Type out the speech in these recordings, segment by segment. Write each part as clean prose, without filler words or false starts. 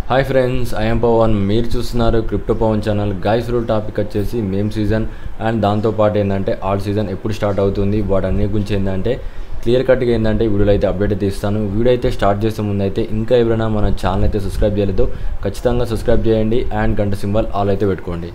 Hi friends, I'm Pavan. మీరు చూస్తున్నారు crypto Pavan channel. Guys rule topic వచ్చేసి మేమ్ సీజన్ అండ్ దాంతోపాటు ఏంటంటే ఆల్ సీజన్ ఎప్పుడు స్టార్ట్ అవుతుంది వాటన్ని గురించి ఏంటంటే క్లియర్ కట్గా ఏంటంటే వీడియోలో అయితే అప్డేట్ అయితే ఇస్తాను. వీడియో అయితే స్టార్ట్ చేసే ముందు అయితే ఇంకా ఎవరైనా మన ఛానల్ అయితే సబ్స్క్రైబ్ చేయలేదో ఖచ్చితంగా సబ్స్క్రైబ్ చేయండి అండ్ గంట సింబల్ ఆల్ అయితే పెట్టుకోండి.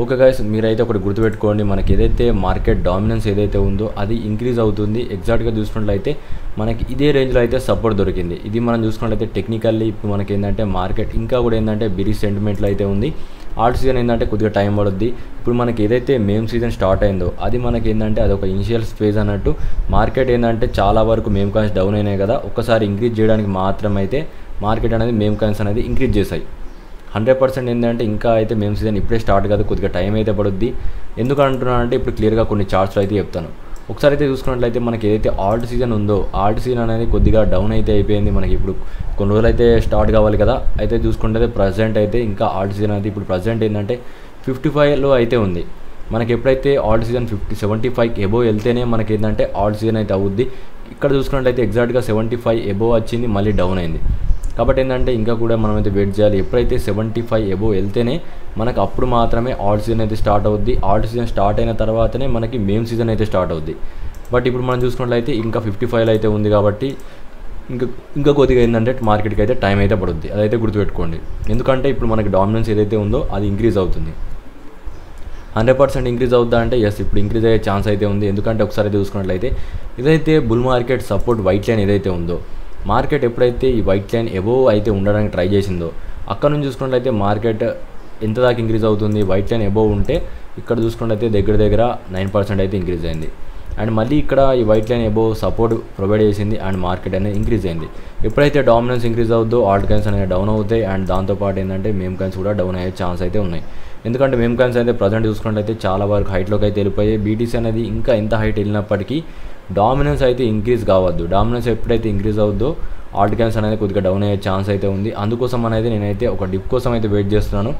ఓకే గైస్, మీరైతే ఒకటి గుర్తుపెట్టుకోండి, మనకి ఏదైతే మార్కెట్ డామినెన్స్ ఏదైతే ఉందో అది ఇంక్రీజ్ అవుతుంది. ఎగ్జాక్ట్గా చూసుకున్నట్లయితే మనకి ఇదే రేంజ్లో అయితే సపోర్ట్ దొరికింది. ఇది మనం చూసుకున్నట్లయితే టెక్నికల్లీ ఇప్పుడు మనకి ఏంటంటే మార్కెట్ ఇంకా కూడా ఏంటంటే బిరీ సెంటిమెంట్లో అయితే ఉంది. ఆల్ట్ సీజన్ ఏంటంటే కొద్దిగా టైం పడుద్ది. ఇప్పుడు మనకి ఏదైతే మేమ్ సీజన్ స్టార్ట్ అయిందో అది మనకి ఏంటంటే అదొక ఇనిషియల్ ఫేజ్ అన్నట్టు. మార్కెట్ ఏంటంటే చాలా వరకు మేమ్ కాయిన్స్ డౌన్ అయినాయి కదా, ఒక్కసారి ఇంక్రీజ్ చేయడానికి మాత్రమైతే మార్కెట్ అనేది మేమ్ కాయిన్స్ అనేది ఇంక్రీజ్ చేశాయి. 100% ఏంటంటే ఇంకా అయితే మేమ్ సీజన్ ఇప్పుడే స్టార్ట్ కాదు, కొద్దిగా టైం అయితే పడుద్ది. ఎందుకు అంటున్నానంటే ఇప్పుడు క్లియర్గా కొన్ని చార్ట్స్లో అయితే చెప్తాను. ఒకసారి అయితే చూసుకున్నట్లయితే మనకి ఏదైతే ఆల్ట్ సీజన్ ఉందో ఆల్ట్ సీజన్ అనేది కొద్దిగా డౌన్ అయితే అయిపోయింది. మనకి ఇప్పుడు కొన్ని రోజులు అయితే స్టార్ట్ కావాలి కదా, అయితే చూసుకుంటే ప్రజెంట్ అయితే ఇంకా ఆల్ట్ సీజన్ అయితే ఇప్పుడు ప్రజెంట్ ఏంటంటే 55లో అయితే ఉంది. మనకి ఎప్పుడైతే ఆల్ట్ సీజన్ 75 ఎబో వెళ్తేనే మనకి ఏంటంటే ఆల్ట్ సీజన్ అయితే అవుద్ది. ఇక్కడ చూసుకున్నట్లయితే ఎగ్జాక్ట్గా 75 ఎబో వచ్చింది, మళ్ళీ డౌన్ అయింది. కాబట్టి ఏంటంటే ఇంకా కూడా మనమైతే వెయిట్ చేయాలి. ఎప్పుడైతే 75 ఎబో వెళ్తేనే మనకు అప్పుడు మాత్రమే ఆల్ట్ సీజన్ అయితే స్టార్ట్ అవుద్ది. ఆల్ట్ సీజన్ స్టార్ట్ అయిన తర్వాతనే మనకి మేమ్ సీజన్ అయితే స్టార్ట్ అవుద్ది. బట్ ఇప్పుడు మనం చూసుకున్నట్లయితే ఇంకా 55లో అయితే ఉంది కాబట్టి ఇంకా కొద్దిగా ఏంటంటే మార్కెట్కి అయితే టైం అయితే పడుద్ది. అదైతే గుర్తుపెట్టుకోండి. ఎందుకంటే ఇప్పుడు మనకి డామినెన్స్ ఏదైతే ఉందో అది ఇంక్రీజ్ అవుతుంది. 100% ఇంక్రీజ్ అవుద్దా అంటే ఎస్, ఇప్పుడు ఇంక్రీజ్ అయ్యే ఛాన్స్ అయితే ఉంది. ఎందుకంటే ఒకసారి అయితే చూసుకున్నట్లయితే ఇదైతే bull market support white line ఏదైతే ఉందో, మార్కెట్ ఎప్పుడైతే ఈ వైట్ లైన్ ఎబోవ్ అయితే ఉండడానికి ట్రై చేసిందో అక్కడ నుంచి చూసుకున్నట్లయితే మార్కెట్ ఎంత దాకా ఇంక్రీజ్ అవుతుంది. వైట్ లైన్ ఎబోవ్ ఉంటే ఇక్కడ చూసుకున్నట్లయితే దగ్గర 9% అయితే ఇంక్రీజ్ అయింది. అండ్ మళ్ళీ ఇక్కడ ఈ white line above support provide చేసింది అండ్ మార్కెట్ అనేది ఇంక్రీజ్ అయింది. ఎప్పుడైతే డామినెన్స్ ఇంక్రీజ్ అవుద్దో ఆల్ట్ కాయిన్స్ అనేవి డౌన్ అవుతాయి అండ్ దాంతోపాటు ఏంటంటే మేమ్ కాయిన్స్ కూడా డౌన్ అయ్యే ఛాన్స్ అయితే ఉన్నాయి. ఎందుకంటే మేమ్ కాయిన్స్ అయితే ప్రజెంట్ చూసుకున్నట్లయితే చాలా వరకు హైట్లోకి అయితే వెళ్ళిపోయాయి. బీటీసీ అనేది ఇంకా ఎంత హైట్ వెళ్ళినప్పటికీ డామినెన్స్ అయితే ఇంక్రీజ్ కావద్దు. డామినెన్స్ ఎప్పుడైతే ఇంక్రీజ్ అవుద్దో ఆల్ట్ కాయిన్స్ అనేది కొద్దిగా డౌన్ అయ్యే ఛాన్స్ అయితే ఉంది. అందుకోసం అనేది నేనైతే ఒక డిప్ కోసం అయితే వెయిట్ చేస్తున్నాను.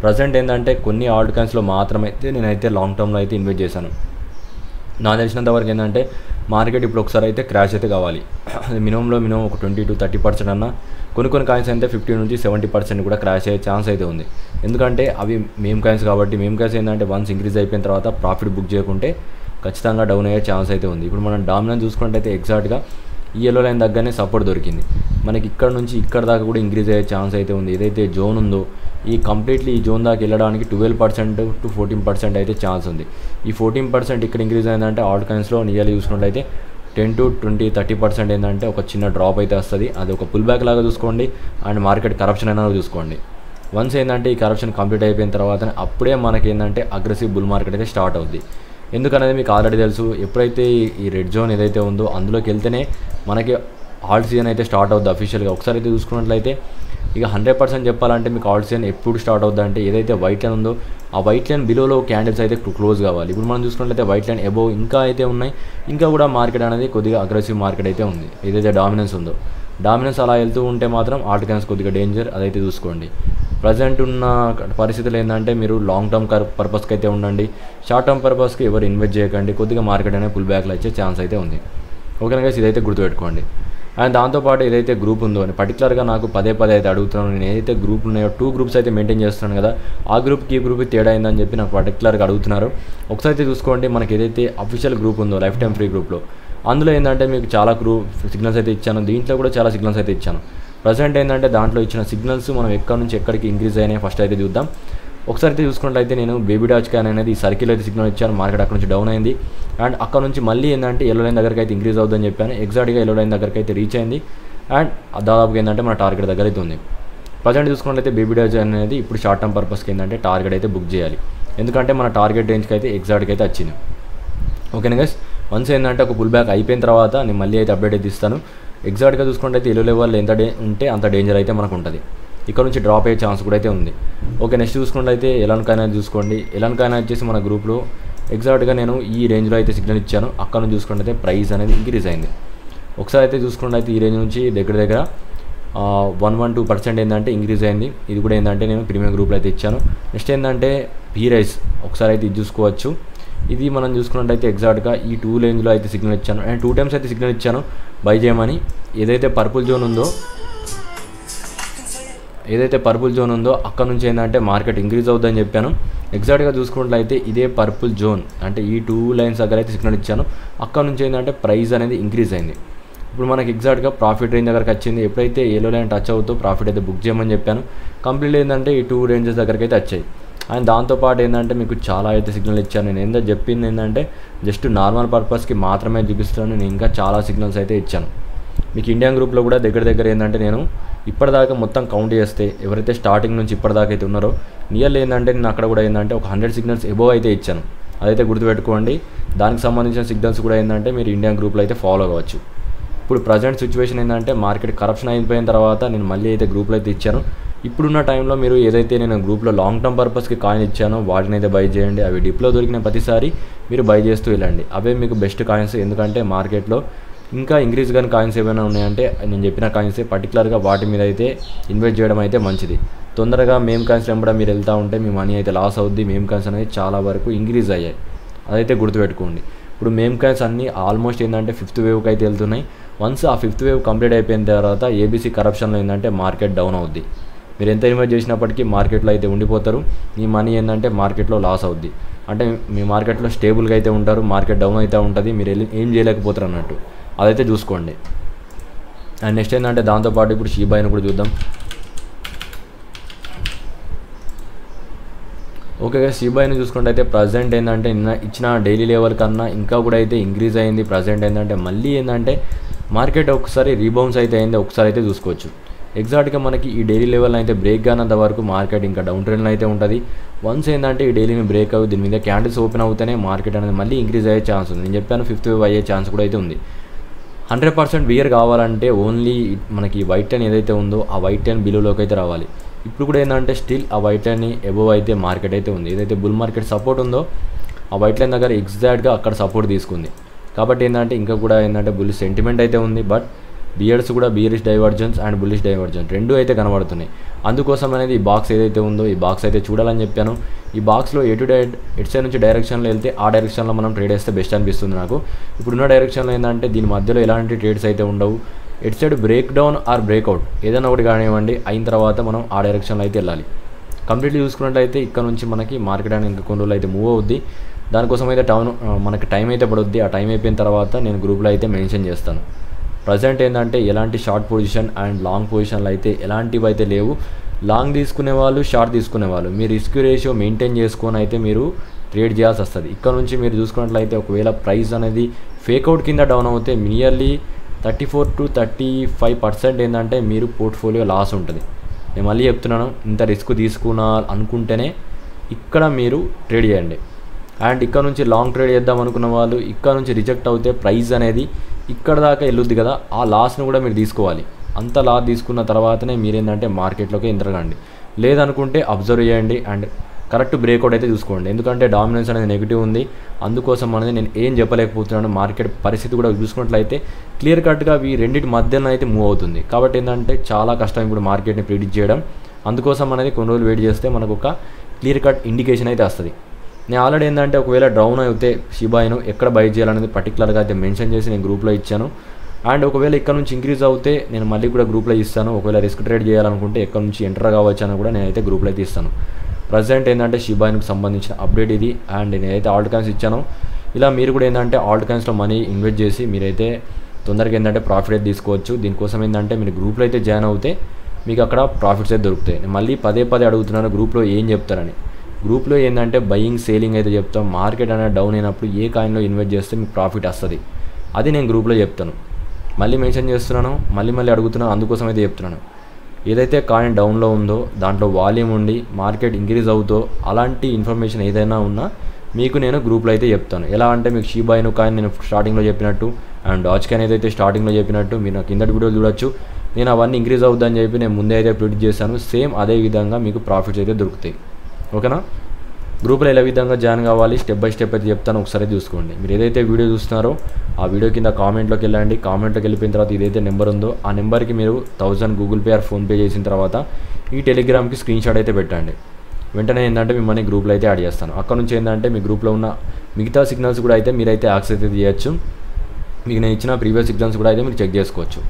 ప్రజెంట్ ఏంటంటే కొన్ని ఆల్ట్ కాయిన్స్లో మాత్రమైతే నేనైతే లాంగ్ టర్మ్లో అయితే ఇన్వెస్ట్ చేశాను. నాకు తెలిసినంత వరకు ఏంటంటే మార్కెట్ ఇప్పుడు ఒకసారి అయితే క్రాష్ అయితే కావాలి. మినిమం ఒక 20-30% అన్న కొన్ని కాయిన్స్ అయితే 50-70% కూడా క్రాష్ అయ్యే ఛాన్స్ అయితే ఉంది. ఎందుకంటే అవి మేమ్ కాయిన్స్ కాబట్టి మేమ్ కాయిన్స్ ఏంటంటే వన్స్ ఇంక్రీజ్ అయిపోయిన తర్వాత ప్రాఫిట్ బుక్ చేయకుంటే ఖచ్చితంగా డౌన్ అయ్యే ఛాన్స్ అయితే ఉంది. ఇప్పుడు మనం డామినెన్స్ చూసుకుంటే ఎగ్జాక్ట్గా ఈ ఎల్లో లైన్ దగ్గరనే సపోర్ట్ దొరికింది. మనకి ఇక్కడ నుంచి ఇక్కడ దాకా కూడా ఇంక్రీజ్ అయ్యే ఛాన్స్ అయితే ఉంది. ఏదైతే జోన్ ఉందో ఈ కంప్లీట్లీ ఈ జోన్ దాకా వెళ్ళడానికి 12% అయితే ఛాన్స్ ఉంది. ఈ 14% ఇక్కడ ఇంక్రీజ్ అయిందంటే ఆల్ట్ కాయిన్స్లో నియర్లీ చూసుకున్నట్లయితే 10-20-30% ఏంటంటే ఒక చిన్న డ్రాప్ అయితే వస్తుంది. అది ఒక పుల్ బ్యాక్ లాగా చూసుకోండి అండ్ మార్కెట్ కరప్షన్ అయినా చూసుకోండి. వన్స్ ఏంటంటే ఈ కరప్షన్ కంప్లీట్ అయిపోయిన తర్వాత అప్పుడే మనకి ఏంటంటే అగ్రెసివ్ బుల్ మార్కెట్ అయితే స్టార్ట్ అవుద్ది. ఎందుకనేది మీకు ఆల్రెడీ తెలుసు. ఎప్పుడైతే ఈ రెడ్ జోన్ ఏదైతే ఉందో అందులోకి వెళ్తేనే మనకి ఆల్ట్ సీజన్ అయితే స్టార్ట్ అవుద్ది అఫీషియల్గా. ఒకసారి అయితే చూసుకున్నట్లయితే ఇక 100% చెప్పాలంటే మీకు ఆల్ట్ సీజన్ ఎప్పుడు స్టార్ట్ అవుద్ది అంటే ఏదైతే వైట్ లైన్ ఉందో ఆ వైట్ లైన్ బిలోలో క్యాండిల్స్ అయితే క్లోజ్ కావాలి. ఇప్పుడు మనం చూసుకున్నట్లయితే వైట్ లైన్ ఎబోవ్ ఇంకా అయితే ఉన్నాయి. ఇంకా కూడా మార్కెట్ అనేది కొద్దిగా అగ్రెసివ్ మార్కెట్ అయితే ఉంది. ఏదైతే డామినెన్స్ ఉందో డామినెన్స్ అలా వెళ్తూ ఉంటే మాత్రం ఆల్ట్ కాయిన్స్ కొద్దిగా డేంజర్, అదైతే చూసుకోండి. ప్రజెంట్ ఉన్న పరిస్థితులు ఏంటంటే మీరు లాంగ్ టర్మ్ పర్పస్కి అయితే ఉండండి. షార్ట్ టర్మ్ పర్పస్కి ఎవరు ఇన్వెస్ట్ చేయకండి. కొద్దిగా మార్కెట్ అనేది పుల్ బ్యాక్లో వచ్చే ఛాన్స్ అయితే ఉంది. ఓకేనా గైస్, ఇదైతే గుర్తుపెట్టుకోండి. అండ్ దాంతోపాటు ఏదైతే గ్రూప్ ఉందో అని పర్టికులర్గా నాకు పదే అయితే అడుగుతున్నాను. నేను ఏదైతే గ్రూప్ ఉన్నాయో 2 గ్రూప్స్ అయితే మెయింటైన్ చేస్తున్నాను కదా, ఆ గ్రూప్కి ఈ గ్రూప్కి తేడా అయిందని చెప్పి నాకు పర్టికులర్గా అడుగుతున్నారు. ఒకసారి అయితే చూసుకోండి, మనకి ఏదైతే అఫీషియల్ గ్రూప్ ఉందో లైఫ్ టైమ్ ఫ్రీ గ్రూప్లో అందులో ఏంటంటే మీకు చాలా సిగ్నల్స్ అయితే ఇచ్చాను. దీంట్లో కూడా చాలా సిగ్నల్స్ అయితే ఇచ్చాను. ప్రజెంట్ ఏంటంటే దాంట్లో ఇచ్చిన సిగ్నల్స్ మనం ఎక్కడి నుంచి ఎక్కడికి ఇంక్రీజ్ అయినాయి ఫస్ట్ అయితే చూద్దాం. ఒకసారి అయితే చూసుకున్నట్లయితే నేను బేబీ డాచ్ కాన్ అనేది ఈ సర్కిల్ అయితే సిగ్నల్ ఇచ్చాను. మార్కెట్ అక్కడ నుంచి డౌన్ అయింది అండ్ అక్కడ నుంచి మళ్ళీ ఏంటంటే ఎల్లో లైన్ దగ్గరికి అయితే ఇంక్రీజ్ అవుతుందని చెప్పాను. ఎగ్జాక్ట్గా ఎల్లో లైన్ దగ్గరికి అయితే రీచ్ అయింది అండ్ దాదాపుగా ఏంటంటే మన టార్గెట్ దగ్గర అయితే ఉంది. ప్రజెంట్ చూసుకున్నట్లయితే బేబీ డాచ్ అనేది ఇప్పుడు షార్ట్ టర్మ్ పర్పస్కి ఏంటంటే టార్గెట్ అయితే బుక్ చేయాలి. ఎందుకంటే మన టార్గెట్ రేంజ్కి అయితే ఎగ్జాక్ట్గా అయితే వచ్చింది. ఓకేనా గైస్, వన్స్ ఏంటంటే ఒక పుల్ బ్యాక్ అయిపోయిన తర్వాత నేను మళ్ళీ అయితే అప్డేట్ అయితే ఇస్తాను. ఎగ్జాక్ట్గా చూసుకుంటే ఎల్లో లెవెల్ ఎంత ఉంటే అంత డేంజర్ అయితే మనకు ఉంటుంది. ఇక్కడ నుంచి డ్రాప్ అయ్యే ఛాన్స్ కూడా అయితే ఉంది. ఓకే, నెక్స్ట్ చూసుకున్నట్లయితే ఎలాన్ కాయిన్ చూసుకోండి. ఎలాన్ కాయిన్ వచ్చేసి మన గ్రూప్లో ఎగ్జాక్ట్గా నేను ఈ రేంజ్లో అయితే సిగ్నల్ ఇచ్చాను. అక్కడ నుంచి చూసుకుంటే ప్రైస్ అనేది ఇంక్రీజ్ అయింది. ఒకసారి అయితే చూసుకున్నట్లయితే ఈ రేంజ్ నుంచి దగ్గర 112% ఏంటంటే ఇంక్రీజ్ అయింది. ఇది కూడా ఏంటంటే నేను ప్రీమియం గ్రూప్లో అయితే ఇచ్చాను. నెక్స్ట్ ఏంటంటే పీరైస్ ఒకసారి అయితే ఇది చూసుకోవచ్చు. ఇది మనం చూసుకున్నట్టయితే ఎగ్జాక్ట్గా ఈ 2 రేంజ్లో అయితే సిగ్నల్ ఇచ్చాను అండ్ 2 టైమ్స్ అయితే సిగ్నల్ ఇచ్చాను బై చేయమని. ఏదైతే పర్పుల్ జోన్ ఉందో ఏదైతే పర్పుల్ జోన్ ఉందో అక్కడ నుంచి ఏంటంటే మార్కెట్ ఇంక్రీజ్ అవుతుందని చెప్పాను. ఎగ్జాక్ట్గా చూసుకున్నట్లయితే ఇదే పర్పుల్ జోన్ అంటే ఈ 2 లైన్స్ దగ్గర అయితే సిగ్నల్ ఇచ్చాను. అక్కడ నుంచి ఏంటంటే ప్రైస్ అనేది ఇంక్రీజ్ అయింది. ఇప్పుడు మనకి ఎగ్జాక్ట్గా ప్రాఫిట్ రేంజ్ దగ్గరకు వచ్చింది. ఎప్పుడైతే ఎల్లో లైన్ టచ్ అవుతూ ప్రాఫిట్ అయితే బుక్ చేయమని చెప్పాను. కంప్లీట్ ఏంటంటే ఈ 2 రేంజెస్ దగ్గరికి అయితే వచ్చాయి. అండ్ దాంతోపాటు ఏంటంటే మీకు చాలా అయితే సిగ్నల్ ఇచ్చాను. నేను ఏంటో చెప్పింది ఏంటంటే జస్ట్ నార్మల్ పర్పస్కి మాత్రమే చూపిస్తాను. నేను ఇంకా చాలా సిగ్నల్స్ అయితే ఇచ్చాను. మీకు ఇండియన్ గ్రూప్లో కూడా దగ్గర ఏంటంటే నేను ఇప్పటిదాకా మొత్తం కౌంట్ చేస్తే ఎవరైతే స్టార్టింగ్ నుంచి ఇప్పటిదాకా అయితే ఉన్నారో నియర్లీ ఏంటంటే నేను అక్కడ కూడా ఏంటంటే ఒక 100 సిగ్నల్స్ ఎబోవ్ అయితే ఇచ్చాను. అదైతే గుర్తుపెట్టుకోండి. దానికి సంబంధించిన సిగ్నల్స్ కూడా ఏంటంటే మీరు ఇండియన్ గ్రూప్లో అయితే ఫాలో కావచ్చు. ఇప్పుడు ప్రజెంట్ సిచ్యువేషన్ ఏంటంటే మార్కెట్ కరప్షన్ అయిపోయిన తర్వాత నేను మళ్ళీ అయితే గ్రూప్లో అయితే ఇచ్చాను. ఇప్పుడున్న టైంలో మీరు ఏదైతే నేను గ్రూప్లో లాంగ్ టర్మ్ పర్పస్కి కాయిన్ ఇచ్చానో వాటిని అయితే బై చేయండి. అవి డిప్లో దొరికిన ప్రతిసారి మీరు బై చేస్తూ వెళ్ళండి. అవే మీకు బెస్ట్ కాయిన్స్. ఎందుకంటే మార్కెట్లో ఇంకా ఇంక్రీజ్ కానీ కాయిన్స్ ఏమైనా ఉన్నాయంటే నేను చెప్పిన కాయిన్సే పర్టికులర్గా వాటి మీద అయితే ఇన్వెస్ట్ చేయడం అయితే మంచిది. తొందరగా మేమ్ కాయిన్స్ వెంబడ మీరు వెళ్తూ ఉంటే మీ మనీ అయితే లాస్ అవుద్ది. మేమ్ కాయిన్స్ అనేది చాలా వరకు ఇంక్రీజ్ అయ్యాయి. అదైతే గుర్తుపెట్టుకోండి. ఇప్పుడు మేమ్ కాయిన్స్ అన్నీ ఆల్మోస్ట్ ఏంటంటే 5th వేవ్కి అయితే వెళ్తున్నాయి. వన్స్ ఆ 5th వేవ్ కంప్లీట్ అయిపోయిన తర్వాత ఏబీసీ కరప్షన్లో ఏంటంటే మార్కెట్ డౌన్ అవుద్ది. మీరు ఎంత ఇన్వెస్ట్ చేసినప్పటికీ మార్కెట్లో అయితే ఉండిపోతారు. మీ మనీ ఏంటంటే మార్కెట్లో లాస్ అవుద్ది. అంటే మీ మార్కెట్లో స్టేబుల్గా అయితే ఉంటారు. మార్కెట్ డౌన్ అయితే ఉంటుంది. మీరు ఏం చేయలేకపోతారు అన్నట్టు. అదైతే చూసుకోండి. అండ్ నెక్స్ట్ ఏంటంటే దాంతోపాటు ఇప్పుడు షీబాయిని కూడా చూద్దాం. ఓకే, షీబాయిని చూసుకుంటే అయితే ప్రజెంట్ ఏంటంటే నిన్న ఇచ్చిన డైలీ లెవెల్ కన్నా ఇంకా కూడా అయితే ఇంక్రీజ్ అయింది. ప్రజెంట్ ఏంటంటే మళ్ళీ ఏంటంటే మార్కెట్ ఒకసారి రీబౌన్స్ అయితే అయింది. ఒకసారి అయితే చూసుకోవచ్చు. ఎగ్జాక్ట్గా మనకి ఈ డైలీ లెవెల్ అయితే బ్రేక్ కానంత వరకు మార్కెట్ ఇంకా డౌన్ ట్రెండ్లో అయితే ఉంటుంది. వన్స్ ఏంటంటే ఈ డైలీని బ్రేక్ అవ్వి దీని మీద క్యాండిల్స్ ఓపెన్ అవుతేనే మార్కెట్ అనేది మళ్ళీ ఇంక్రీజ్ అయ్యే ఛాన్స్ ఉంది. నేను చెప్పాను 5th వేవ్ అయ్యే ఛాన్స్ కూడా అయితే ఉంది. 100% బియర్ కావాలంటే ఓన్లీ మనకి వైట్ లైన్ ఏదైతే ఉందో ఆ వైట్ లైన్ బిలోలోకి అయితే రావాలి. ఇప్పుడు కూడా ఏంటంటే స్టిల్ ఆ వైట్ లైన్ ఎబోవ్ అయితే మార్కెట్ అయితే ఉంది. ఏదైతే బుల్ మార్కెట్ సపోర్ట్ ఉందో ఆ వైట్ లైన్ దగ్గర ఎగ్జాక్ట్గా అక్కడ సపోర్ట్ తీసుకుంది. కాబట్టి ఏంటంటే ఇంకా కూడా ఏంటంటే బుల్లిష్ సెంటిమెంట్ అయితే ఉంది. బట్ బియర్స్ కూడా బియరిష్ డైవర్జెన్స్ అండ్ బుల్లిష్ డైవర్జెన్స్ రెండు అయితే కనబడుతున్నాయి. అందుకోసం అనేది ఈ బాక్స్ ఏదైతే ఉందో ఈ బాక్స్ అయితే చూడాలని చెప్పాను. ఈ బాక్స్లో ఎటు సైడ్ నుంచి డైరెక్షన్లో వెళ్తే ఆ డైరెక్షన్లో మనం ట్రేడ్ వేస్తే బెస్ట్ అనిపిస్తుంది నాకు. ఇప్పుడున్న డైరెక్షన్లో ఏంటంటే దీని మధ్యలో ఎలాంటి ట్రేడ్స్ అయితే ఉండవు. ఎటు side break down are breakout ఏదైనా ఒకటి కానివ్వండి అయిన తర్వాత మనం ఆ డైరెక్షన్లో అయితే వెళ్ళాలి. కంప్లీట్లీ చూసుకున్నట్లయితే ఇక్కడ నుంచి మనకి మార్కెట్ అనేది ఇంకా కొన్ని రోజులు అయితే మూవ్ అవుద్ది. దానికోసం అయితే మనకి టైం అయితే పడుద్ది. ఆ టైం అయిపోయిన తర్వాత నేను గ్రూప్లో అయితే మెన్షన్ చేస్తాను. ప్రజెంట్ ఏంటంటే ఎలాంటి షార్ట్ పొజిషన్ అండ్ లాంగ్ పొజిషన్లు అయితే ఎలాంటివి అయితే లేవు. లాంగ్ తీసుకునే వాళ్ళు షార్ట్ తీసుకునే వాళ్ళు మీ రిస్క్ రేషియో మెయింటైన్ చేసుకొని అయితే మీరు ట్రేడ్ చేయాల్సి వస్తుంది. ఇక్కడ నుంచి మీరు చూసుకున్నట్లయితే ఒకవేళ ప్రైస్ అనేది ఫేక్అవుట్ కింద డౌన్ అవుతే నియర్లీ 34 to 35% ఏంటంటే మీరు పోర్ట్ఫోలియో లాస్ ఉంటుంది. నేను మళ్ళీ చెప్తున్నాను, ఇంత రిస్క్ అనుకుంటేనే ఇక్కడ మీరు ట్రేడ్ చేయండి. అండ్ ఇక్కడ నుంచి లాంగ్ ట్రేడ్ చేద్దాం అనుకున్న వాళ్ళు ఇక్కడ నుంచి రిజెక్ట్ అవుతే ప్రైస్ అనేది ఇక్కడ దాకా వెళ్ళొద్ది కదా, ఆ లాస్ను కూడా మీరు తీసుకోవాలి. అంత లాస్ తీసుకున్న తర్వాతనే మీరేంటంటే మార్కెట్లోకి ఎంతరండి. లేదనుకుంటే అబ్జర్వ్ చేయండి అండ్ కరెక్ట్ బ్రేక్అవుట్ అయితే చూసుకోండి. ఎందుకంటే డామినెన్స్ అనేది నెగిటివ్ ఉంది. అందుకోసం అనేది నేను ఏం చెప్పలేకపోతున్నాను. మార్కెట్ పరిస్థితి కూడా చూసుకున్నట్లయితే క్లియర్ కట్గా ఈ రెండింటి మధ్యన అయితే మూవ్ అవుతుంది. కాబట్టి ఏంటంటే చాలా కష్టం ఇప్పుడు మార్కెట్ని ప్రిడిక్ట్ చేయడం. అందుకోసం అనేది కొన్ని రోజులు వెయిట్ చేస్తే మనకు ఒక క్లియర్ కట్ ఇండికేషన్ అయితే వస్తుంది. నేను ఆల్రెడీ ఏంటంటే ఒకవేళ డౌన్ అయితే షిబాయిను ఎక్కడ బై చేయాలనేది పర్టికులర్గా అయితే మెన్షన్ చేసి నేను గ్రూప్లో ఇచ్చాను. అండ్ ఒకవేళ ఇక్కడ నుంచి ఇంక్రీజ్ అవుతే నేను మళ్ళీ కూడా గ్రూప్లో ఇస్తాను. ఒకవేళ రిస్క్ ట్రేడ్ చేయాలనుకుంటే ఎక్కడ నుంచి ఎంటర్ కావచ్చు అని కూడా నేనైతే గ్రూప్లో అయితే ఇస్తాను. ప్రజెంట్ ఏంటంటే షిబాయిన్కి సంబంధించిన అప్డేట్ ఇది. అండ్ నేనైతే ఆల్ట్ కాయిన్స్ ఇచ్చాను. ఇలా మీరు కూడా ఏంటంటే ఆల్ట్ కాయిన్స్లో మనీ ఇన్వెస్ట్ చేసి మీరైతే తొందరగా ఏంటంటే ప్రాఫిట్ అయితే తీసుకోవచ్చు. దీనికోసం ఏంటంటే మీరు గ్రూప్లో అయితే జాయిన్ అవుతే మీకు అక్కడ ప్రాఫిట్స్ అయితే దొరుకుతాయి. నేను మళ్ళీ పదే అడుగుతున్నాను గ్రూప్లో ఏం చెప్తారని. గ్రూప్లో ఏంటంటే బయింగ్ సేలింగ్ అయితే చెప్తాం. మార్కెట్ అనేది డౌన్ అయినప్పుడు ఏ కాయిన్లో ఇన్వెస్ట్ చేస్తే మీకు ప్రాఫిట్ వస్తుంది అది నేను గ్రూప్లో చెప్తాను. మళ్ళీ మెన్షన్ చేస్తున్నాను, మళ్ళీ అడుగుతున్నాను. అందుకోసం అయితే చెప్తున్నాను. ఏదైతే కాయిన్ డౌన్లో ఉందో దాంట్లో వాల్యూమ్ ఉండి మార్కెట్ ఇంక్రీజ్ అవుతో అలాంటి ఇన్ఫర్మేషన్ ఏదైనా ఉన్నా మీకు నేను గ్రూప్లో అయితే చెప్తాను. ఎలా అంటే మీకు షిబాయిను కాయిన్ నేను స్టార్టింగ్లో చెప్పినట్టు అండ్ డాజ్ కాయిన్ ఏదైతే స్టార్టింగ్లో చెప్పినట్టు మీరు నాకు కిందటి వీడియో చూడొచ్చు. నేను అవన్నీ ఇంక్రీజ్ అవుతుందని చెప్పి నేను ముందే అయితే ప్రిడిక్ట్ చేశాను. సేమ్ అదే విధంగా మీకు ప్రాఫిట్స్ అయితే దొరుకుతాయి. ఓకేనా? గ్రూప్లో ఎలా విధంగా జాయిన్ కావాలి స్టెప్ బై స్టెప్ అయితే చెప్తాను. ఒకసారి చూసుకోండి. మీరు ఏదైతే వీడియో చూస్తున్నారో ఆ వీడియో కింద కామెంట్లోకి వెళ్ళండి. కామెంట్లోకి వెళ్ళిపోయిన తర్వాత ఇదైతే నెంబర్ ఉందో ఆ నెంబర్కి మీరు 1000 గూగుల్ పే ఆర్ ఫోన్పే చేసిన తర్వాత ఈ టెలిగ్రామ్కి స్క్రీన్ షాట్ అయితే పెట్టండి. వెంటనే ఏంటంటే మిమ్మల్ని గ్రూప్లో అయితే యాడ్ చేస్తాను. అక్కడ నుంచి ఏంటంటే మీ గ్రూప్లో ఉన్న మిగతా సిగ్నల్స్ కూడా అయితే మీరైతే యాక్సెస్ అయితే చేయొచ్చు. మీకు నేను ఇచ్చిన ప్రీవియస్ సిగ్నల్స్ కూడా అయితే మీరు చెక్ చేసుకోవచ్చు.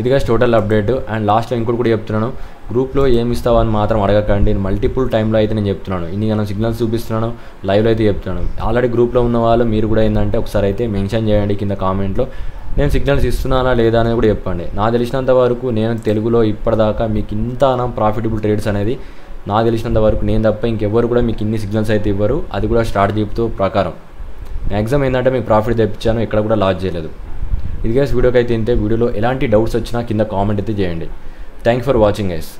ఇదిగా టోటల్ అప్డేట్. అండ్ లాస్ట్లో ఇంకోటి కూడా చెప్తున్నాను, గ్రూప్లో ఏమి ఇస్తావు అని మాత్రం అడగకండి. మల్టిపుల్ టైంలో అయితే నేను చెప్తున్నాను, ఇన్ని నేను సిగ్నల్స్ చూపిస్తున్నాను, లైవ్లో అయితే చెప్తున్నాను. ఆల్రెడీ గ్రూప్లో ఉన్న వాళ్ళు మీరు కూడా ఏంటంటే ఒకసారి అయితే మెన్షన్ చేయండి కింద కామెంట్లో, నేను సిగ్నల్స్ ఇస్తున్నానా లేదా అనేది కూడా చెప్పండి. నాకు తెలిసినంత వరకు నేను తెలుగులో ఇప్పటిదాకా మీకు ఇంత ప్రాఫిటబుల్ ట్రేడ్స్ అనేది నాకు తెలిసినంత వరకు నేను తప్ప ఇంకెవ్వరు కూడా మీకు ఇన్ని సిగ్నల్స్ అయితే ఇవ్వరు. అది కూడా స్టార్ట్ చెప్తూ ప్రకారం మ్యాక్సిమం ఏంటంటే మీకు ప్రాఫిట్ తెప్పించాను, ఎక్కడ కూడా లాస్ చేయలేదు. ఇది గైస్ వీడియోకి అయితే ఇంతే. వీడియోలో ఎలాంటి డౌట్స్ వచ్చినా కింద కామెంట్ అయితే చేయండి. Thank for watching guys.